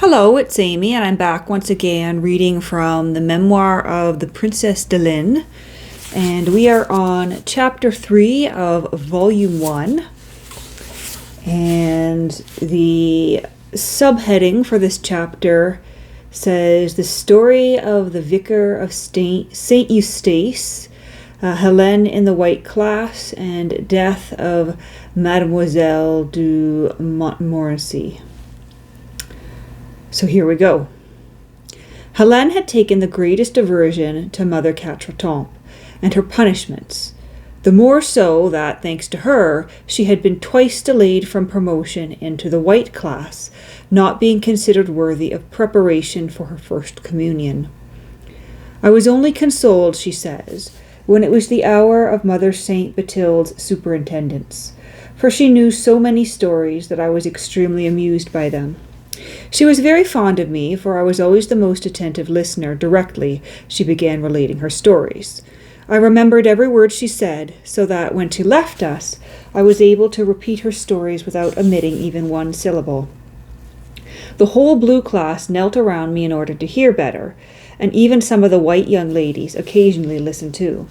Hello, it's Amy, and I'm back once again reading from the memoir of the Princesse de Ligne. And we are on chapter 3 of volume 1. And the subheading for this chapter says The Story of the Vicar of Saint Eustace, Helene in the White Class, and Death of Mademoiselle de Montmorency. So here we go. Helene had taken the greatest aversion to Mother Quatre-Temps and her punishments, the more so that, thanks to her, she had been twice delayed from promotion into the white class, not being considered worthy of preparation for her first communion. I was only consoled, she says, when it was the hour of Mother Saint Bathilde's superintendence, for she knew so many stories that I was extremely amused by them. She was very fond of me, for I was always the most attentive listener directly she began relating her stories. I remembered every word she said, so that when she left us, I was able to repeat her stories without omitting even one syllable. The whole blue class knelt around me in order to hear better, and even some of the white young ladies occasionally listened too.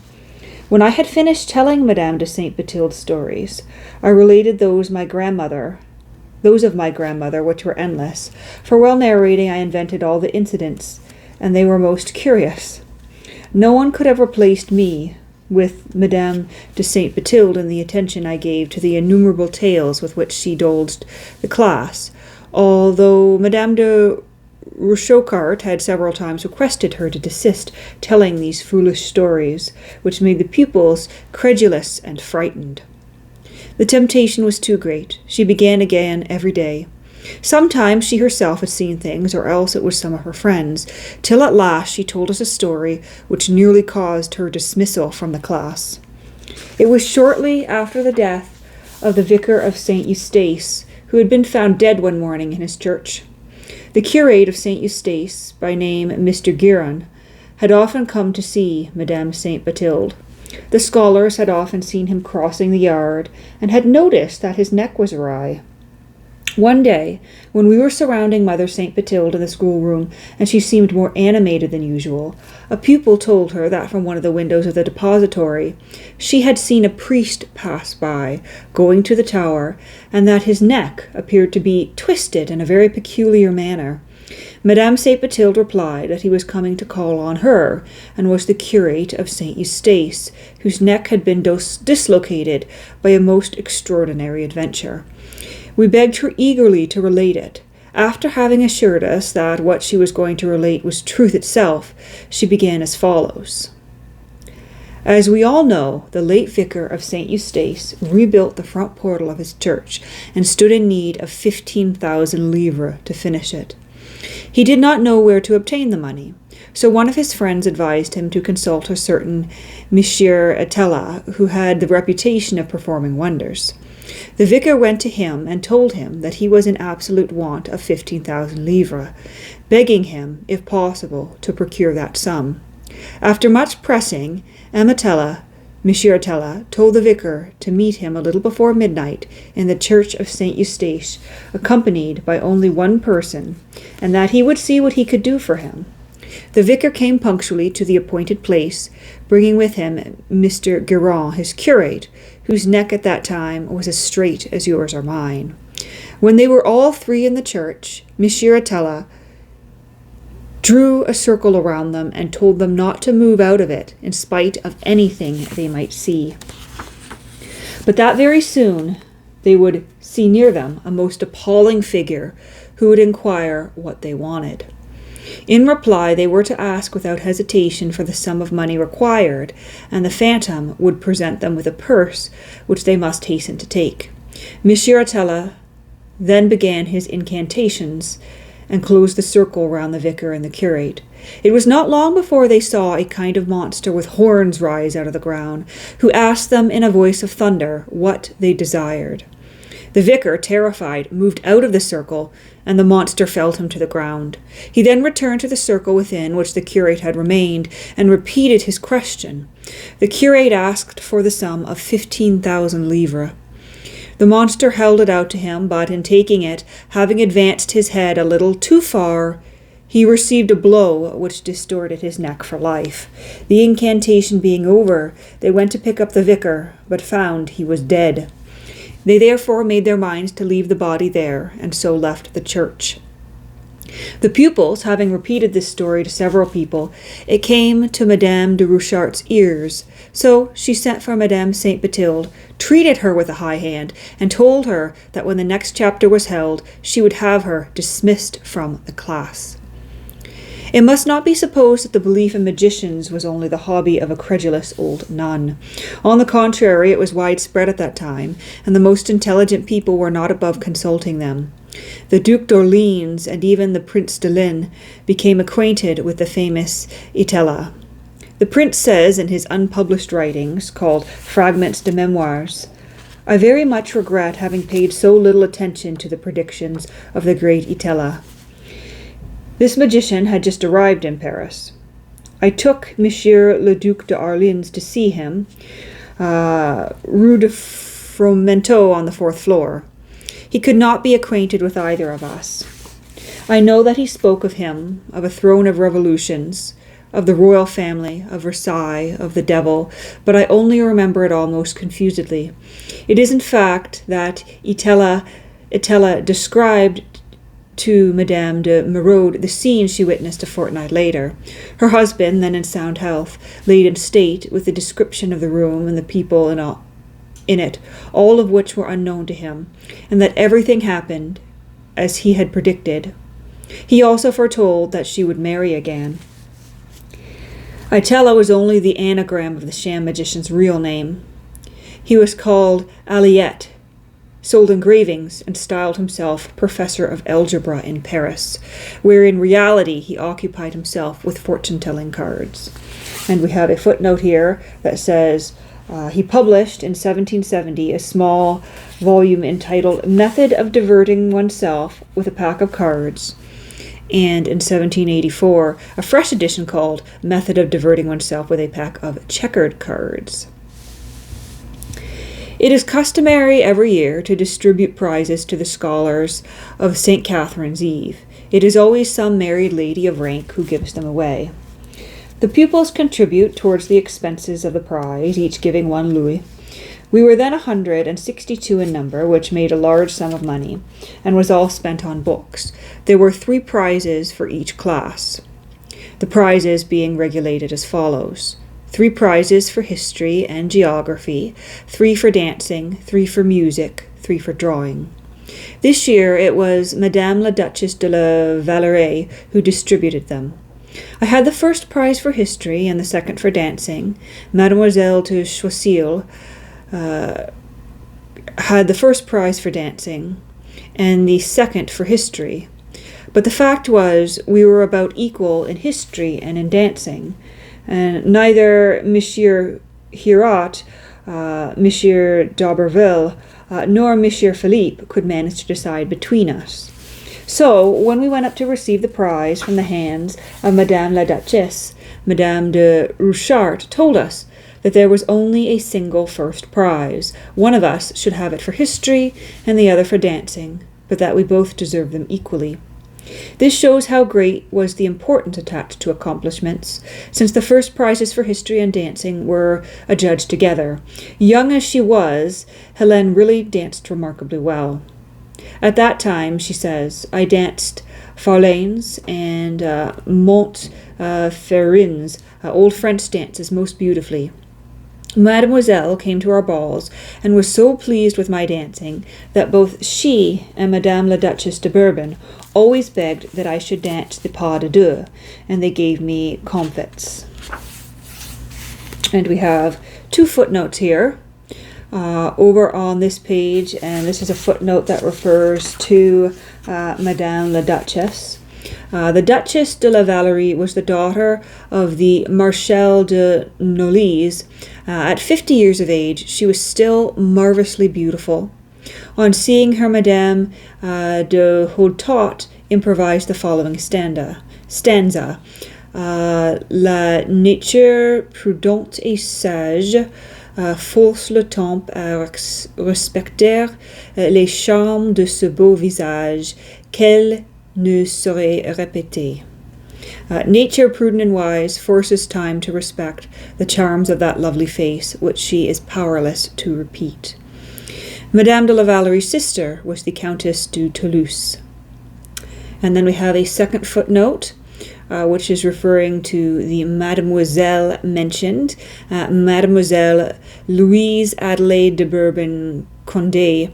When I had finished telling Madame de Saint Bathilde's stories, I related those of my grandmother, which were endless, for while narrating I invented all the incidents, and they were most curious. No one could have replaced me with Madame de Saint Bathilde in the attention I gave to the innumerable tales with which she doled the class, although Madame de Rochecart had several times requested her to desist telling these foolish stories, which made the pupils credulous and frightened. The temptation was too great. She began again every day. Sometimes she herself had seen things, or else it was some of her friends, till at last she told us a story which nearly caused her dismissal from the class. It was shortly after the death of the vicar of Saint Eustace, who had been found dead one morning in his church. The curate of Saint Eustace, by name Mr. Guérin, had often come to see Madame Saint Bathilde. The scholars had often seen him crossing the yard, and had noticed that his neck was awry. One day, when we were surrounding Mother Saint Bathilde in the schoolroom, and she seemed more animated than usual, a pupil told her that from one of the windows of the depository she had seen a priest pass by, going to the tower, and that his neck appeared to be twisted in a very peculiar manner. Madame Saint Bathilde replied that he was coming to call on her, and was the curate of Saint Eustace, whose neck had been dislocated by a most extraordinary adventure. We begged her eagerly to relate it. After having assured us that what she was going to relate was truth itself, she began as follows. As we all know, the late vicar of Saint Eustace rebuilt the front portal of his church, and stood in need of 15,000 livres to finish it. He did not know where to obtain the money, so one of his friends advised him to consult a certain Monsieur Attila, who had the reputation of performing wonders. The vicar went to him and told him that he was in absolute want of 15,000 livres, begging him, if possible, to procure that sum. After much pressing, Monsieur Attila told the vicar to meet him a little before midnight in the church of Saint Eustace, accompanied by only one person, and that he would see what he could do for him. The vicar came punctually to the appointed place, bringing with him Mr. Guérin, his curate, whose neck at that time was as straight as yours or mine. When they were all three in the church, Monsieur Attila drew a circle around them and told them not to move out of it, in spite of anything they might see. But that very soon they would see near them a most appalling figure, who would inquire what they wanted. In reply, they were to ask without hesitation for the sum of money required, and the phantom would present them with a purse, which they must hasten to take. Monsieur Attila then began his incantations, and closed the circle round the vicar and the curate. It was not long before they saw a kind of monster with horns rise out of the ground, who asked them in a voice of thunder what they desired. The vicar, terrified, moved out of the circle, and the monster felled him to the ground. He then returned to the circle within which the curate had remained, and repeated his question. The curate asked for the sum of 15,000 livres. The monster held it out to him, but in taking it, having advanced his head a little too far, he received a blow which distorted his neck for life. The incantation being over, they went to pick up the vicar, but found he was dead. They therefore made their minds to leave the body there, and so left the church. The pupils, having repeated this story to several people, it came to Madame de Rouchart's ears. So she sent for Madame Saint Bathilde, treated her with a high hand, and told her that when the next chapter was held, she would have her dismissed from the class. It must not be supposed that the belief in magicians was only the hobby of a credulous old nun. On the contrary, it was widespread at that time, and the most intelligent people were not above consulting them. The Duc d'Orleans and even the Prince de Ligne became acquainted with the famous Itella. The prince says in his unpublished writings, called Fragments de Memoirs, "I very much regret having paid so little attention to the predictions of the great Itella. This magician had just arrived in Paris. I took Monsieur le Duc d'Orleans to see him, Rue de Fromenteau on the 4th floor. He could not be acquainted with either of us. I know that he spoke of him, of a throne of revolutions, of the royal family, of Versailles, of the devil, but I only remember it all most confusedly. It is in fact that Itella described to Madame de Merode the scene she witnessed a fortnight later. Her husband, then in sound health, laid in state with the description of the room and the people in it, all of which were unknown to him, and that everything happened as he had predicted. He also foretold that she would marry again. Itella was only the anagram of the sham magician's real name. He was called Aliette, sold engravings, and styled himself professor of algebra in Paris, where in reality he occupied himself with fortune-telling cards." And we have a footnote here that says, he published in 1770 a small volume entitled Method of Diverting Oneself with a Pack of Cards, and in 1784 a fresh edition called Method of Diverting Oneself with a Pack of Checkered Cards. It is customary every year to distribute prizes to the scholars of St. Catherine's Eve. It is always some married lady of rank who gives them away. The pupils contribute towards the expenses of the prize, each giving 1 louis. We were then 162 in number, which made a large sum of money, and was all spent on books. There were 3 prizes for each class, the prizes being regulated as follows: 3 prizes for history and geography, 3 for dancing, 3 for music, 3 for drawing. This year it was Madame la Duchesse de la Vallerie who distributed them. I had the first prize for history and the second for dancing. Mademoiselle de Choiseul had the first prize for dancing and the second for history. But the fact was we were about equal in history and in dancing, and neither Monsieur Hirat, Monsieur d'Auberville, nor Monsieur Philippe could manage to decide between us. So, when we went up to receive the prize from the hands of Madame la Duchesse, Madame de Rouchart told us that there was only a single first prize. One of us should have it for history and the other for dancing, but that we both deserved them equally. This shows how great was the importance attached to accomplishments, since the first prizes for history and dancing were adjudged together. Young as she was, Helene really danced remarkably well. At that time, she says, I danced Farlanes and Montferrins, old French dances, most beautifully. Mademoiselle came to our balls and was so pleased with my dancing that both she and Madame la Duchesse de Bourbon always begged that I should dance the pas de deux, and they gave me comfits. And we have 2 footnotes here over on this page, and this is a footnote that refers to Madame la Duchesse. The Duchesse de la Vallerie was the daughter of the Marshal de Knollys. At 50 years of age, she was still marvelously beautiful. On seeing her, Madame de Hauttot improvised the following stanza. La nature prudente et sage force le temps à respecter les charmes de ce beau visage qu'elle ne saurait répéter. Nature, prudent and wise, forces time to respect the charms of that lovely face, which she is powerless to repeat. Madame de la Vallerie's sister was the Countess de Toulouse. And then we have a second footnote, which is referring to the Mademoiselle mentioned. Mademoiselle Louise Adelaide de Bourbon Condé,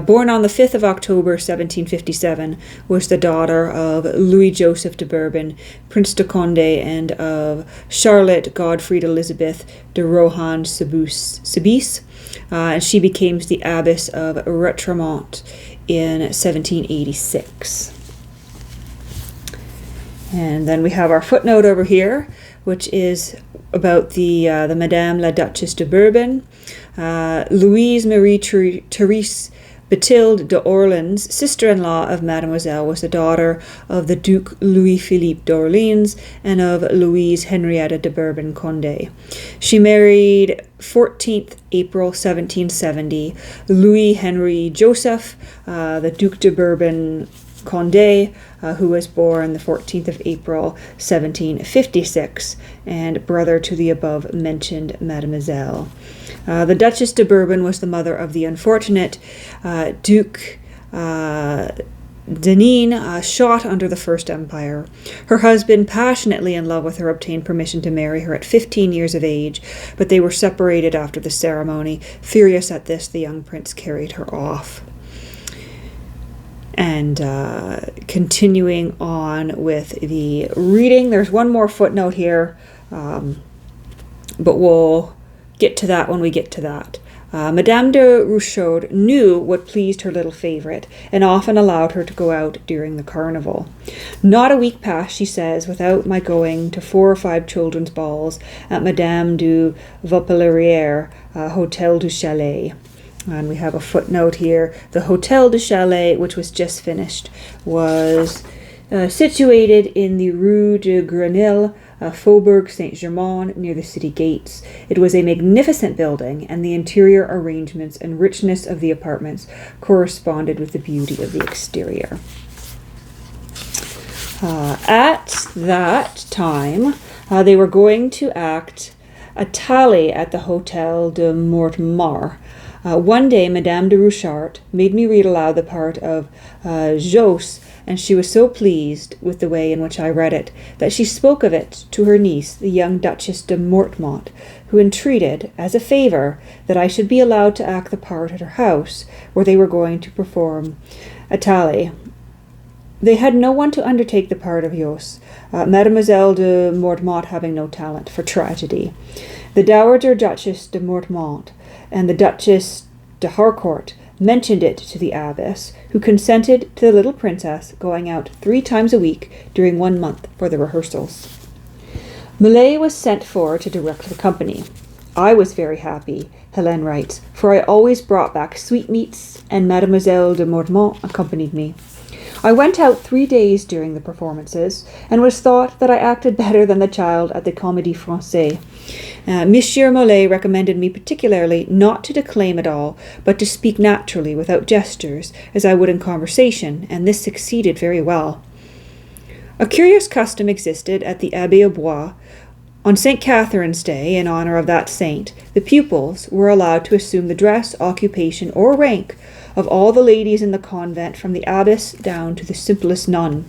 born on the 5th of October 1757, was the daughter of Louis Joseph de Bourbon, Prince de Condé, and of Charlotte Godfried Elizabeth de Rohan Soubise, and she became the abbess of Retremont in 1786. And then we have our footnote over here, which is about the Madame la Duchesse de Bourbon. Louise Marie Therese Bathilde de Orleans, sister-in-law of Mademoiselle, was the daughter of the Duke Louis-Philippe d'Orleans and of Louise Henrietta de Bourbon Condé. She married 14th April 1770 Louis Henry Joseph, the Duc de Bourbon Condé, who was born the 14th of April 1756, and brother to the above mentioned Mademoiselle. The Duchess de Bourbon was the mother of the unfortunate Duke Denis, shot under the First Empire. Her husband, passionately in love with her, obtained permission to marry her at 15 years of age, but they were separated after the ceremony. Furious at this, the young prince carried her off. And continuing on with the reading, there's one more footnote here, but we'll get to that when we get to that. Madame de Rochefort knew what pleased her little favourite, and often allowed her to go out during the carnival. Not a week passed, she says, without my going to 4 or 5 children's balls at Madame du Vaupillerière, Hotel du Chalet. And we have a footnote here. The Hotel du Chalet, which was just finished, was situated in the Rue de Grenelle, Faubourg Saint-Germain, near the city gates. It was a magnificent building, and the interior arrangements and richness of the apartments corresponded with the beauty of the exterior. At that time, they were going to act Athalie at the Hotel de Mortemart. One day, Madame de Rochefort made me read aloud the part of Jos, and she was so pleased with the way in which I read it that she spoke of it to her niece, the young Duchess de Mortemont, who entreated, as a favour, that I should be allowed to act the part at her house, where they were going to perform Athalie. They had no one to undertake the part of Jos, Mademoiselle de Mortemont having no talent for tragedy. The Dowager Duchess de Mortemont and the Duchess de Harcourt mentioned it to the abbess, who consented to the little princess going out 3 times a week during 1 month for the rehearsals. Millet was sent for to direct the company. I was very happy, Helene writes, for I always brought back sweetmeats, and Mademoiselle de Mortemont accompanied me. I went out 3 days during the performances, and was thought that I acted better than the child at the Comédie Française. Monsieur Mollet recommended me particularly not to declaim at all, but to speak naturally without gestures, as I would in conversation, and this succeeded very well. A curious custom existed at the Abbey of Bois. On St. Catherine's Day, in honour of that saint, the pupils were allowed to assume the dress, occupation, or rank of all the ladies in the convent, from the abbess down to the simplest nun.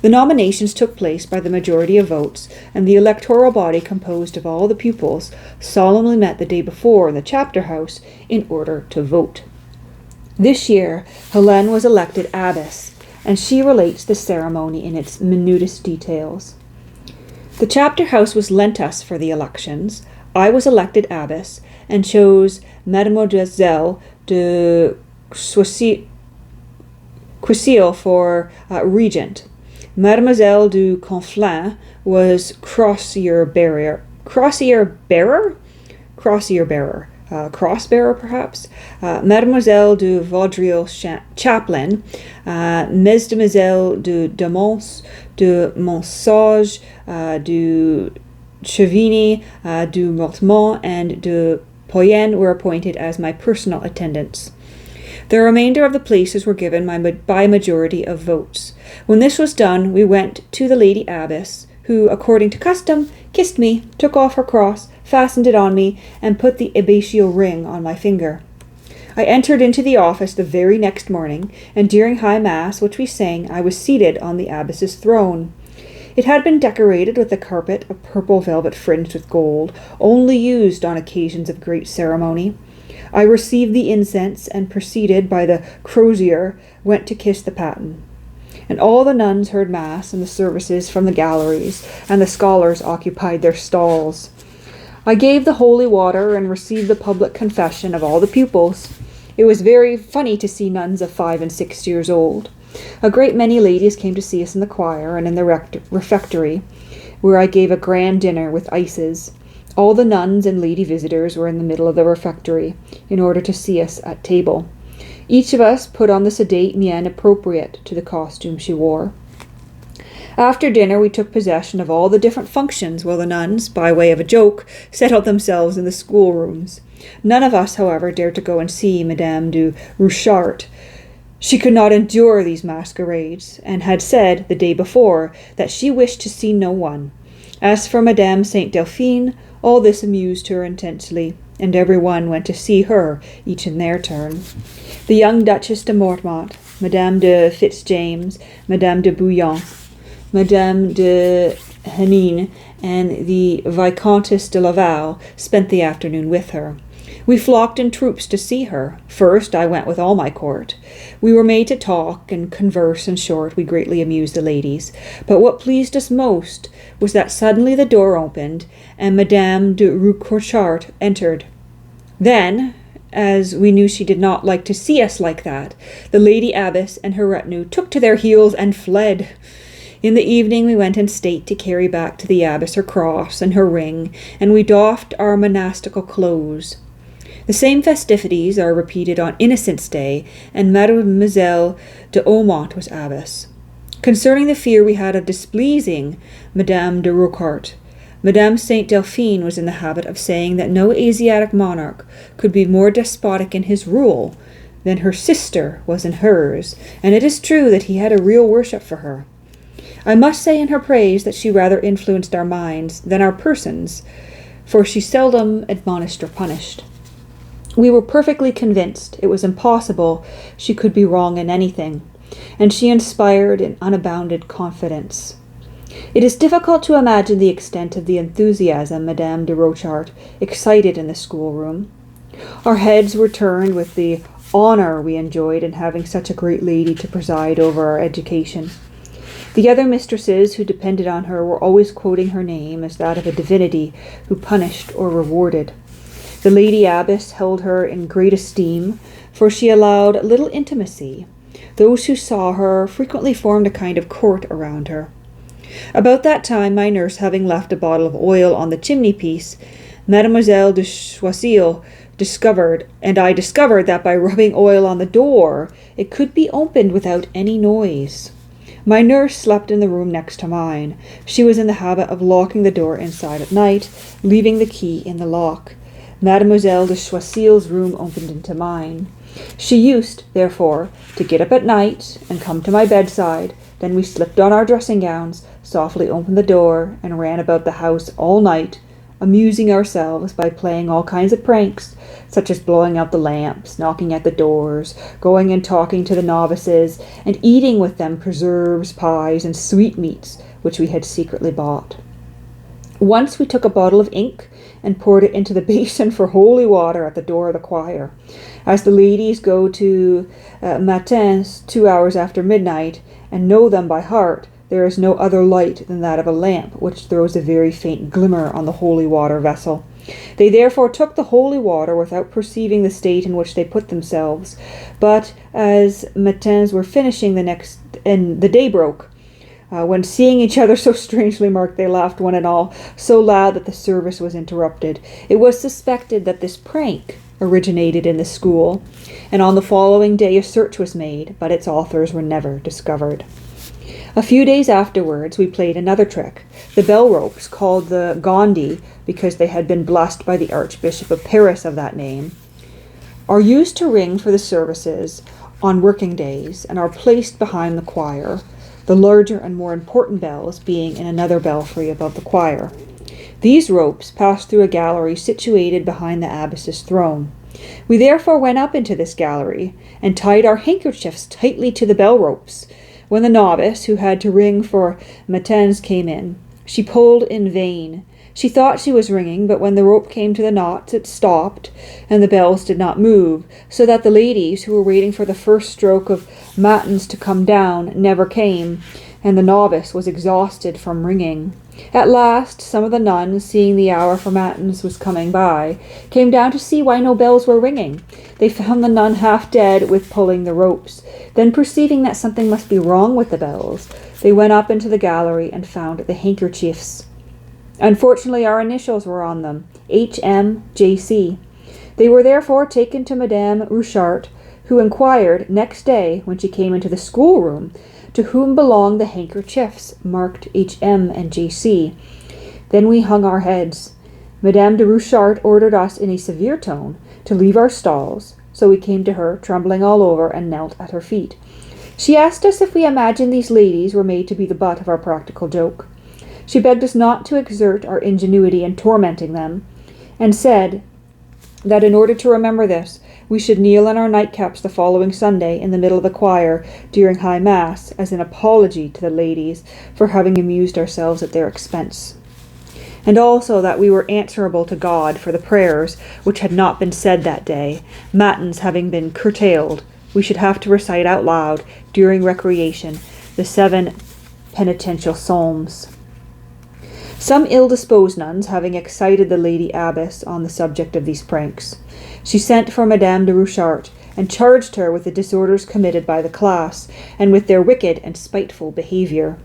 The nominations took place by the majority of votes, and the electoral body, composed of all the pupils, solemnly met the day before in the chapter house in order to vote. This year, Helene was elected abbess, and she relates the ceremony in its minutest details. The chapter house was lent us for the elections. I was elected abbess, and chose Mademoiselle de Quisile for regent. Mademoiselle du Conflans was cross-bearer perhaps. Mademoiselle de Vaudreuil chaplain, Mesdemoiselles de Damons, de Monsage, du Chevigny, du Mortemont, and de Poyen were appointed as my personal attendants. The remainder of the places were given by majority of votes. When this was done, we went to the lady abbess, who, according to custom, kissed me, took off her cross, fastened it on me, and put the abbatial ring on my finger. I entered into the office the very next morning, and during high mass, which we sang, I was seated on the abbess's throne. It had been decorated with a carpet of purple velvet fringed with gold, only used on occasions of great ceremony. I received the incense, and preceded by the crozier, went to kiss the paten. And all the nuns heard mass and the services from the galleries, and the scholars occupied their stalls. I gave the holy water and received the public confession of all the pupils. It was very funny to see nuns of 5 and 6 years old. A great many ladies came to see us in the choir and in the refectory, where I gave a grand dinner with ices. All the nuns and lady visitors were in the middle of the refectory, in order to see us at table. Each of us put on the sedate mien appropriate to the costume she wore. After dinner we took possession of all the different functions, while the nuns, by way of a joke, settled themselves in the schoolrooms. None of us, however, dared to go and see Madame de Rouchart. She could not endure these masquerades, and had said, the day before, that she wished to see no one. As for Madame Saint Delphine, all this amused her intensely, and every one went to see her, each in their turn. The young Duchess de Mortemont, Madame de Fitzjames, Madame de Bouillon, Madame de Henin, and the Viscountess de Laval spent the afternoon with her. We flocked in troops to see her. First, I went with all my court. We were made to talk and converse. In short, we greatly amused the ladies. But what pleased us most was that suddenly the door opened, and Madame de Rouchart entered. Then, as we knew she did not like to see us like that, the lady abbess and her retinue took to their heels and fled. In the evening we went in state to carry back to the abbess her cross and her ring, and we doffed our monastical clothes. The same festivities are repeated on Innocents' Day, and Mademoiselle de Aumont was abbess. Concerning the fear we had of displeasing Madame de Rouchart, Madame Saint Delphine was in the habit of saying that no Asiatic monarch could be more despotic in his rule than her sister was in hers, and it is true that he had a real worship for her. I must say in her praise that she rather influenced our minds than our persons, for she seldom admonished or punished. We were perfectly convinced it was impossible she could be wrong in anything, and she inspired an unbounded confidence. It is difficult to imagine the extent of the enthusiasm Madame de Rouchart excited in the schoolroom. Our heads were turned with the honor we enjoyed in having such a great lady to preside over our education. The other mistresses who depended on her were always quoting her name as that of a divinity who punished or rewarded. The lady abbess held her in great esteem, for she allowed little intimacy. Those who saw her frequently formed a kind of court around her. About that time, my nurse having left a bottle of oil on the chimney-piece, Mademoiselle de Choiseul discovered that by rubbing oil on the door, it could be opened without any noise. My nurse slept in the room next to mine. She was in the habit of locking the door inside at night, leaving the key in the lock. Mademoiselle de Choiseul's room opened into mine. She used, therefore, to get up at night and come to my bedside. Then we slipped on our dressing gowns, softly opened the door, and ran about the house all night, amusing ourselves by playing all kinds of pranks, such as blowing out the lamps, knocking at the doors, going and talking to the novices, and eating with them preserves, pies, and sweetmeats, which we had secretly bought. Once we took a bottle of ink and poured it into the basin for holy water at the door of the choir. As the ladies go to matins 2 hours after midnight and know them by heart, there is no other light than that of a lamp, which throws a very faint glimmer on the holy water vessel. They therefore took the holy water without perceiving the state in which they put themselves. But as matins were finishing and the day broke, when seeing each other so strangely marked, they laughed one and all so loud that the service was interrupted. It was suspected that this prank originated in the school, and on the following day a search was made, but its authors were never discovered. A few days afterwards, we played another trick. The bell ropes, called the gondi because they had been blessed by the Archbishop of Paris of that name, are used to ring for the services on working days and are placed behind the choir, the larger and more important bells being in another belfry above the choir. These ropes passed through a gallery situated behind the abbess's throne. We therefore went up into this gallery and tied our handkerchiefs tightly to the bell ropes. When the novice, who had to ring for matins, came in, she pulled in vain. She thought she was ringing, but when the rope came to the knots, it stopped, and the bells did not move, so that the ladies, who were waiting for the first stroke of matins to come down, never came, and the novice was exhausted from ringing. At last, some of the nuns, seeing the hour for matins was coming by, came down to see why no bells were ringing. They found the nun half dead with pulling the ropes. Then, perceiving that something must be wrong with the bells, they went up into the gallery and found the handkerchiefs. Unfortunately, our initials were on them, H.M.J.C. They were therefore taken to Madame Rouchart, who inquired next day, when she came into the schoolroom, to whom belonged the handkerchiefs marked H.M. and J.C. Then we hung our heads. Madame de Rouchart ordered us in a severe tone to leave our stalls, so we came to her, trembling all over, and knelt at her feet. She asked us if we imagined these ladies were made to be the butt of our practical joke. She begged us not to exert our ingenuity in tormenting them, and said that in order to remember this, we should kneel in our nightcaps the following Sunday in the middle of the choir during High Mass, as an apology to the ladies for having amused ourselves at their expense, and also that we were answerable to God for the prayers which had not been said that day, matins having been curtailed. We should have to recite out loud, during recreation, the 7 penitential psalms. Some ill-disposed nuns having excited the lady abbess on the subject of these pranks, she sent for Madame de Rouchart, and charged her with the disorders committed by the class, and with their wicked and spiteful behaviour.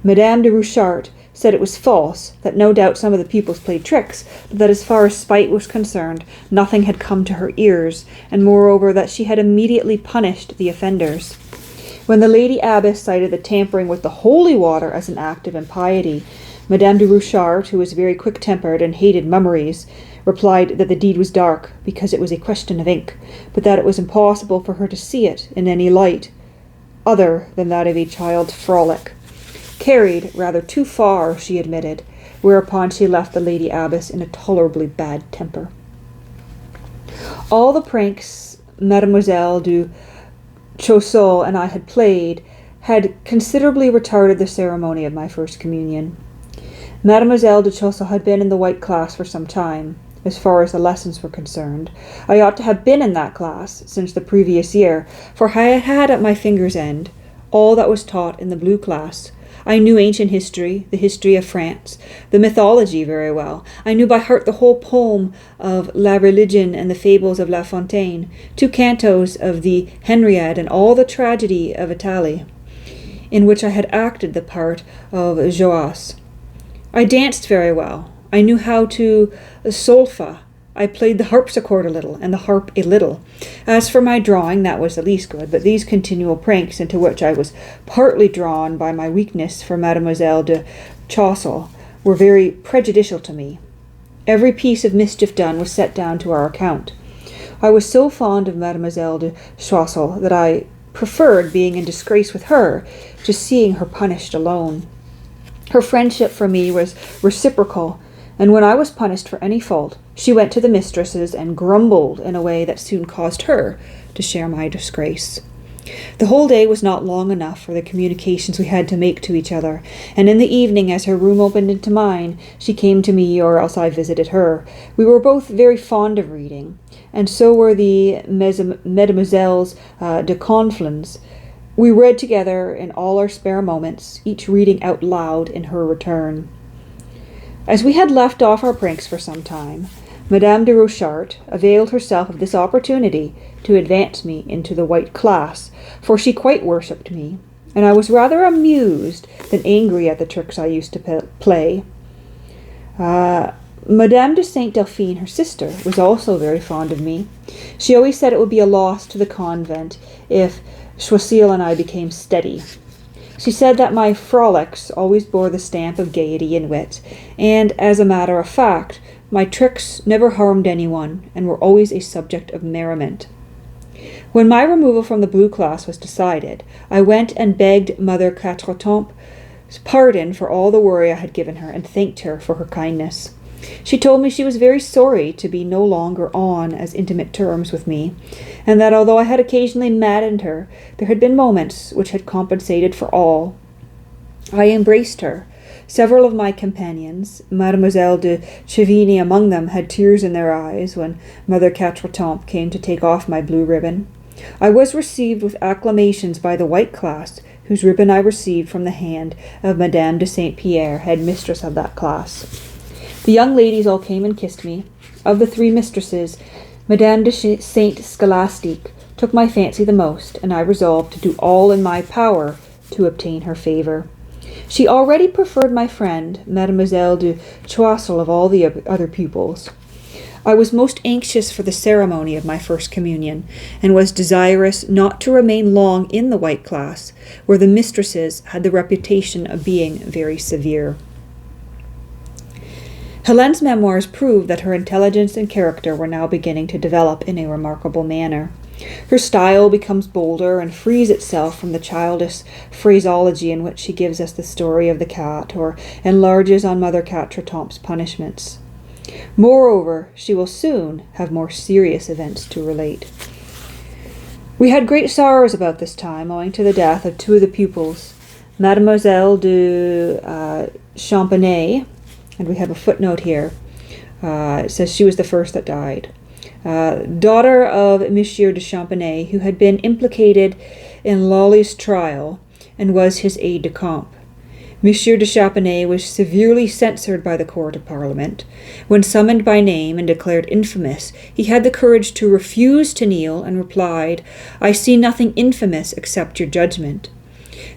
Madame de Rouchart said it was false, that no doubt some of the pupils played tricks, but that as far as spite was concerned, nothing had come to her ears, and moreover that she had immediately punished the offenders. When the lady abbess cited the tampering with the holy water as an act of impiety, Madame de Rouchart, who was very quick-tempered and hated mummeries, replied that the deed was dark, because it was a question of ink, but that it was impossible for her to see it in any light other than that of a child's frolic, carried rather too far, she admitted, whereupon she left the lady abbess in a tolerably bad temper. All the pranks Mademoiselle du Choiseul and I had played had considerably retarded the ceremony of my first communion. Mademoiselle de Choiseul had been in the white class for some time, as far as the lessons were concerned. I ought to have been in that class since the previous year, for I had at my finger's end all that was taught in the blue class. I knew ancient history, the history of France, the mythology very well. I knew by heart the whole poem of La Religion and the fables of La Fontaine, 2 cantos of the Henriade, and all the tragedy of Italy, in which I had acted the part of Joas. I danced very well. I knew how to solfa. I played the harpsichord a little, and the harp a little. As for my drawing, that was the least good, but these continual pranks, into which I was partly drawn by my weakness for Mademoiselle de Choiseul, were very prejudicial to me. Every piece of mischief done was set down to our account. I was so fond of Mademoiselle de Choiseul that I preferred being in disgrace with her to seeing her punished alone. Her friendship for me was reciprocal, and when I was punished for any fault, she went to the mistresses and grumbled in a way that soon caused her to share my disgrace. The whole day was not long enough for the communications we had to make to each other, and in the evening, as her room opened into mine, she came to me, or else I visited her. We were both very fond of reading, and so were the Mesdemoiselles de Conflans. We read together in all our spare moments, each reading out loud in her return. As we had left off our pranks for some time, Madame de Rouchart availed herself of this opportunity to advance me into the white class, for she quite worshipped me, and I was rather amused than angry at the tricks I used to play. Madame de Saint Delphine, her sister, was also very fond of me. She always said it would be a loss to the convent if Choiseul and I became steady. She said that my frolics always bore the stamp of gaiety and wit, and, as a matter of fact, my tricks never harmed anyone and were always a subject of merriment. When my removal from the blue class was decided, I went and begged Mother Quatre-Temps's pardon for all the worry I had given her, and thanked her for her kindness. She told me she was very sorry to be no longer on as intimate terms with me, and that although I had occasionally maddened her, there had been moments which had compensated for all. I embraced her. Several of my companions, Mademoiselle de Chevigny among them, had tears in their eyes when Mother Quatre-Tempes came to take off my blue ribbon. I was received with acclamations by the white class, whose ribbon I received from the hand of Madame de Saint-Pierre, head mistress of that class. The young ladies all came and kissed me. Of the 3 mistresses, Madame de Saint-Scholastique took my fancy the most, and I resolved to do all in my power to obtain her favour. She already preferred my friend, Mademoiselle de Choiseul, of all the other pupils. I was most anxious for the ceremony of my first communion, and was desirous not to remain long in the white class, where the mistresses had the reputation of being very severe. Helene's memoirs prove that her intelligence and character were now beginning to develop in a remarkable manner. Her style becomes bolder and frees itself from the childish phraseology in which she gives us the story of the cat, or enlarges on Mother Quatre-Temps's punishments. Moreover, she will soon have more serious events to relate. We had great sorrows about this time, owing to the death of 2 of the pupils, Mademoiselle de Champernay, and we have a footnote here. It says she was the first that died. Daughter of Monsieur de Champernay, who had been implicated in Lolly's trial and was his aide-de-camp. Monsieur de Champernay was severely censured by the Court of Parliament. When summoned by name and declared infamous, he had the courage to refuse to kneel, and replied, "I see nothing infamous except your judgment."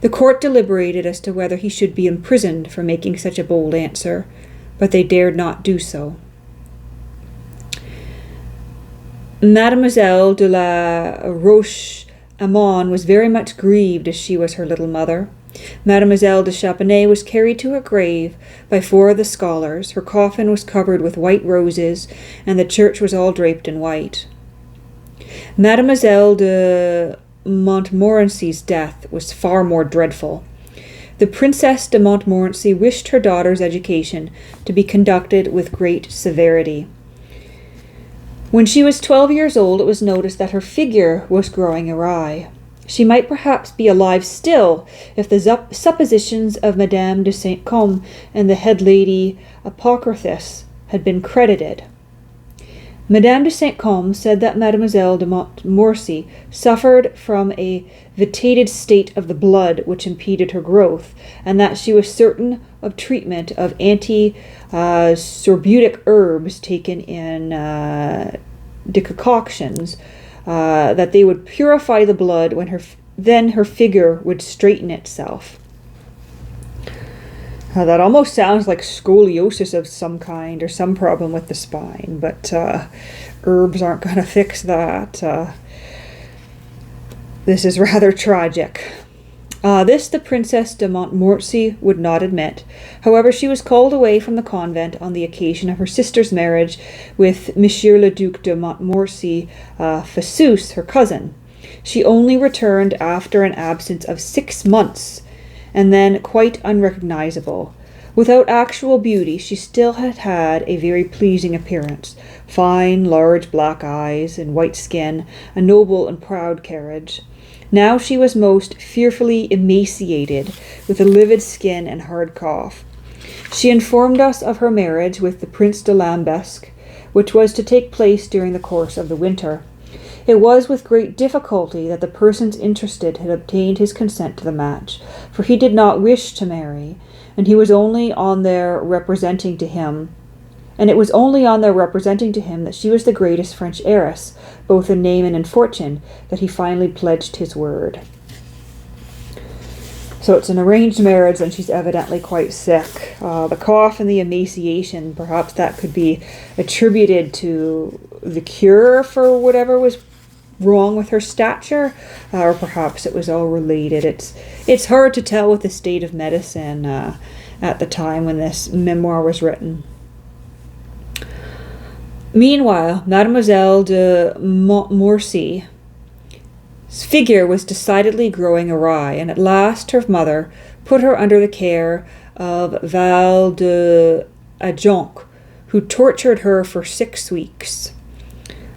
The court deliberated as to whether he should be imprisoned for making such a bold answer, but they dared not do so. Mademoiselle de la Roche-Aymon was very much grieved, as she was her little mother. Mademoiselle de Champernay was carried to her grave by 4 of the scholars. Her coffin was covered with white roses, and the church was all draped in white. Mademoiselle de Montmorency's death was far more dreadful. The Princesse de Montmorency wished her daughter's education to be conducted with great severity. When she was 12 years old, it was noticed that her figure was growing awry. She might perhaps be alive still if the suppositions of Madame de Saint-Côme and the head lady Apocryphus had been credited. Madame de Saint-Côme said that Mademoiselle de Montmorency suffered from a vitiated state of the blood which impeded her growth, and that she was certain of treatment of anti-scorbutic herbs taken in decoctions, that they would purify the blood when then her figure would straighten itself. That almost sounds like scoliosis of some kind, or some problem with the spine, but herbs aren't going to fix that. This is rather tragic. This the Princesse de Montmorency would not admit. However, she was called away from the convent on the occasion of her sister's marriage with Monsieur le Duc de Montmorency Fosseuse, her cousin. She only returned after an absence of 6 months, and then quite unrecognizable. Without actual beauty, she still had a very pleasing appearance, fine, large black eyes and white skin, a noble and proud carriage. Now she was most fearfully emaciated, with a livid skin and hard cough. She informed us of her marriage with the Prince de Lambesc, which was to take place during the course of the winter. It was with great difficulty that the persons interested had obtained his consent to the match, for he did not wish to marry, and it was only on their representing to him that she was the greatest French heiress, both in name and in fortune, that he finally pledged his word. So it's an arranged marriage, and she's evidently quite sick. The cough and the emaciation, perhaps that could be attributed to the cure for whatever was wrong with her stature, or perhaps it was all related. It's hard to tell with the state of medicine at the time when this memoir was written. Meanwhile, Mademoiselle de Montmorency's figure was decidedly growing awry, and at last her mother put her under the care of Val de Adjonc, who tortured her for 6 weeks.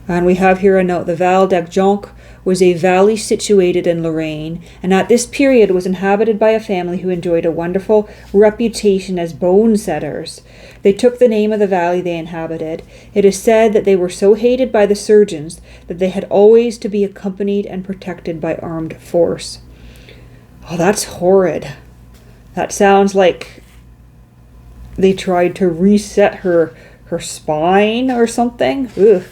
And we have here a note: the Val d'Adjonc was a valley situated in Lorraine, and at this period was inhabited by a family who enjoyed a wonderful reputation as bone setters. They took the name of the valley they inhabited. It is said that they were so hated by the surgeons that they had always to be accompanied and protected by armed force. Oh, that's horrid. That sounds like they tried to reset her spine or something. Ugh.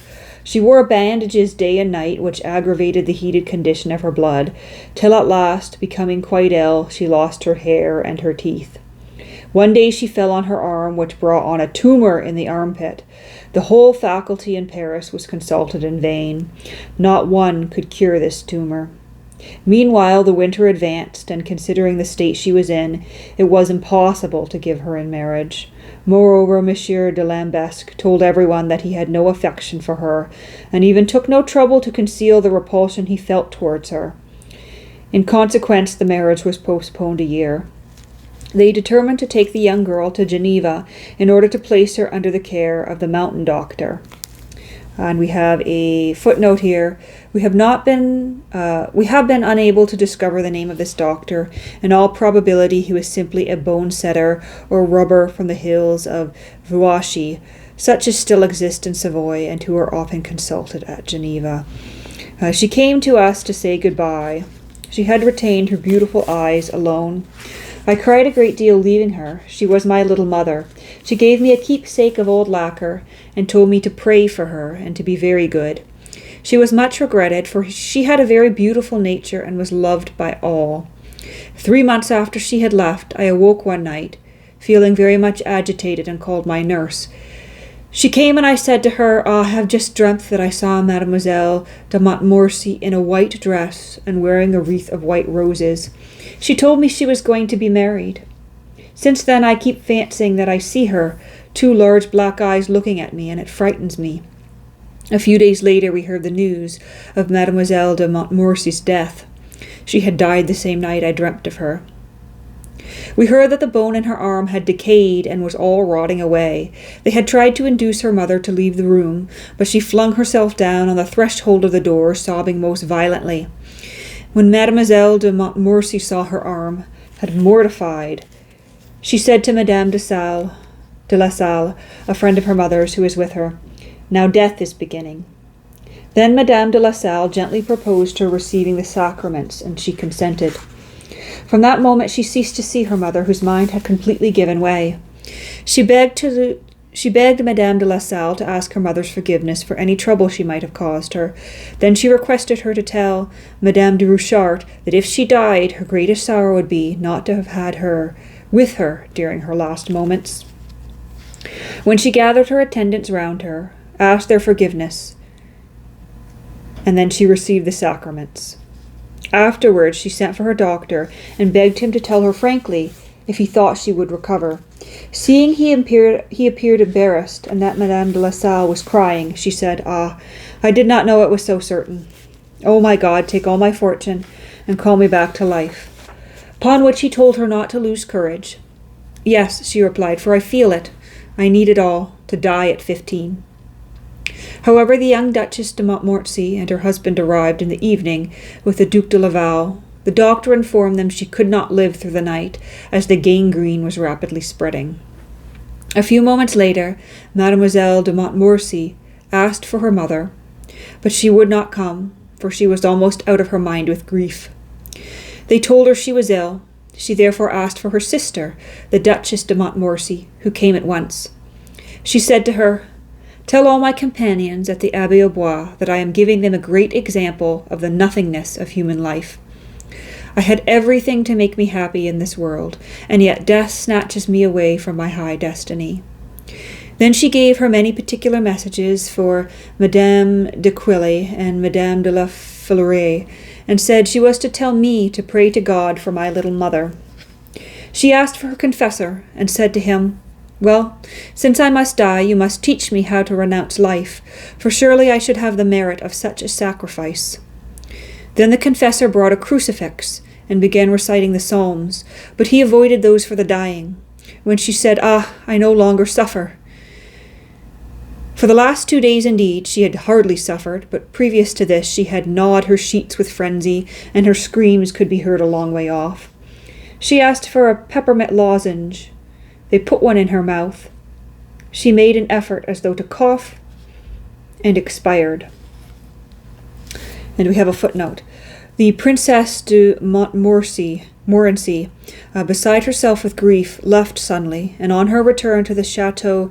She wore bandages day and night, which aggravated the heated condition of her blood, till at last, becoming quite ill, she lost her hair and her teeth. One day she fell on her arm, which brought on a tumour in the armpit. The whole faculty in Paris was consulted in vain. Not one could cure this tumour. Meanwhile, the winter advanced, and considering the state she was in, it was impossible to give her in marriage. Moreover, Monsieur de Lambesc told everyone that he had no affection for her, and even took no trouble to conceal the repulsion he felt towards her. In consequence, the marriage was postponed a year. They determined to take the young girl to Geneva in order to place her under the care of the mountain doctor. And we have a footnote here. We have been unable to discover the name of this doctor. In all probability, he was simply a bone setter or rubber from the hills of Vuachy, such as still exist in Savoy and who are often consulted at Geneva. She came to us to say goodbye. She had retained her beautiful eyes alone. I cried a great deal leaving her. She was my little mother. She gave me a keepsake of old lacquer, and told me to pray for her, and to be very good. She was much regretted, for she had a very beautiful nature, and was loved by all. 3 months after she had left, I awoke one night, feeling very much agitated, and called my nurse. She came, and I said to her, I have just dreamt that I saw Mademoiselle de Montmorency in a white dress, and wearing a wreath of white roses. She told me she was going to be married. Since then I keep fancying that I see her, 2 large black eyes looking at me, and it frightens me. A few days later we heard the news of Mademoiselle de Montmorency's death. She had died the same night I dreamt of her. We heard that the bone in her arm had decayed and was all rotting away. They had tried to induce her mother to leave the room, but she flung herself down on the threshold of the door, sobbing most violently. When Mademoiselle de Montmorency saw her arm, had mortified, she said to Madame de La Salle, a friend of her mother's who was with her, "Now death is beginning." Then Madame de La Salle gently proposed her receiving the sacraments, and she consented. From that moment she ceased to see her mother, whose mind had completely given way. She begged Madame de La Salle to ask her mother's forgiveness for any trouble she might have caused her. Then she requested her to tell Madame de Rouchart that if she died, her greatest sorrow would be not to have had her with her during her last moments. When she gathered her attendants round her, asked their forgiveness, and then she received the sacraments. Afterwards she sent for her doctor and begged him to tell her frankly if he thought she would recover. Seeing he appeared embarrassed, and that Madame de La Salle was crying, she said, I did not know it was so certain. Oh, my God, take all my fortune and call me back to life." Upon which he told her not to lose courage. "Yes," she replied, "for I feel it. I need it all, to die at 15. However, the young Duchess de Montmorency and her husband arrived in the evening with the Duc de Laval. The doctor informed them she could not live through the night, as the gangrene was rapidly spreading. A few moments later, Mademoiselle de Montmorency asked for her mother, but she would not come, for she was almost out of her mind with grief. They told her she was ill. She therefore asked for her sister, the Duchess de Montmorency, who came at once. She said to her, "Tell all my companions at the Abbaye aux Bois that I am giving them a great example of the nothingness of human life. I had everything to make me happy in this world, and yet death snatches me away from my high destiny. Then she gave her many particular messages for Madame de Quille and Madame de la Filleray, and said she was to tell me to pray to God for my little mother. She asked for her confessor, and said to him, "Well, since I must die, you must teach me how to renounce life, for surely I should have the merit of such a sacrifice." Then the confessor brought a crucifix, and began reciting the Psalms, but he avoided those for the dying. When she said, "Ah, I no longer suffer." For the last 2 days, indeed, she had hardly suffered, but previous to this she had gnawed her sheets with frenzy, and her screams could be heard a long way off. She asked for a peppermint lozenge. They put one in her mouth. She made an effort as though to cough, and expired. And we have a footnote. The Princesse de Montmorency, beside herself with grief, left suddenly, and on her return to the Chateau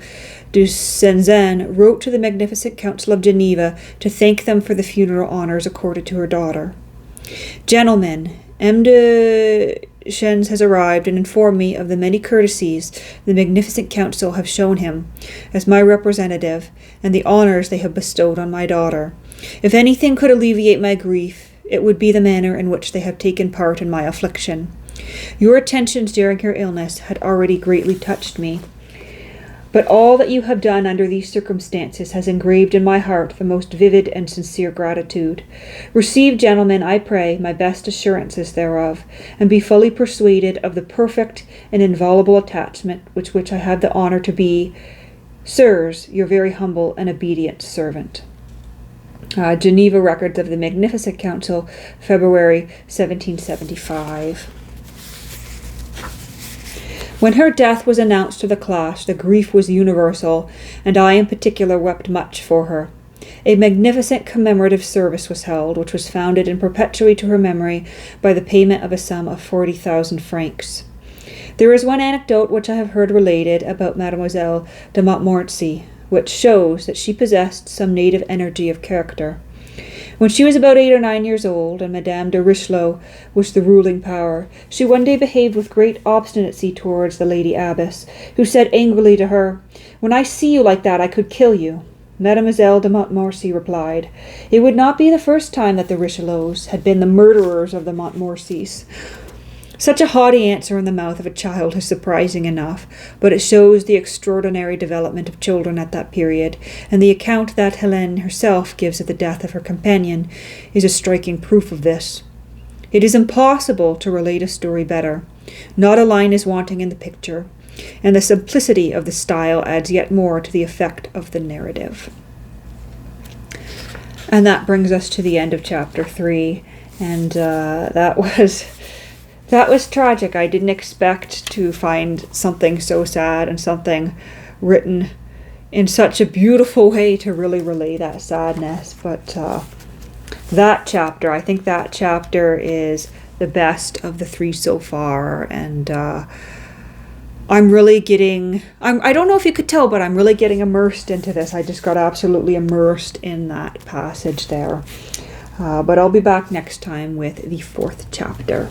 de Senzanne, wrote to the Magnificent Council of Geneva to thank them for the funeral honours accorded to her daughter. "Gentlemen, M. de Chens has arrived and informed me of the many courtesies the Magnificent Council have shown him, as my representative, and the honours they have bestowed on my daughter. If anything could alleviate my grief, it would be the manner in which they have taken part in my affliction. Your attentions during her illness had already greatly touched me, but all that you have done under these circumstances has engraved in my heart the most vivid and sincere gratitude. Receive, gentlemen, I pray, my best assurances thereof, and be fully persuaded of the perfect and inviolable attachment with which I have the honour to be, sirs, your very humble and obedient servant." Geneva Records of the Magnificent Council, February 1775. When her death was announced to the class, the grief was universal, and I in particular wept much for her. A magnificent commemorative service was held, which was founded in perpetuity to her memory by the payment of a sum of 40,000 francs. There is one anecdote which I have heard related about Mademoiselle de Montmorency, which shows that she possessed some native energy of character. When she was about 8 or 9 years old, and Madame de Richelieu was the ruling power, she one day behaved with great obstinacy towards the Lady Abbess, who said angrily to her, "When I see you like that, I could kill you." Mademoiselle de Montmorency replied, "It would not be the first time that the Richelieus had been the murderers of the Montmorencys." Such a haughty answer in the mouth of a child is surprising enough, but it shows the extraordinary development of children at that period, and the account that Helene herself gives of the death of her companion is a striking proof of this. It is impossible to relate a story better. Not a line is wanting in the picture, and the simplicity of the style adds yet more to the effect of the narrative. And that brings us to the end of chapter 3, and that was tragic. I didn't expect to find something so sad and something written in such a beautiful way to really relay that sadness. But I think that chapter is the best of the 3 so far. And I'm really getting, I don't know if you could tell, but I'm really getting immersed into this. I just got absolutely immersed in that passage there. But I'll be back next time with the 4th chapter.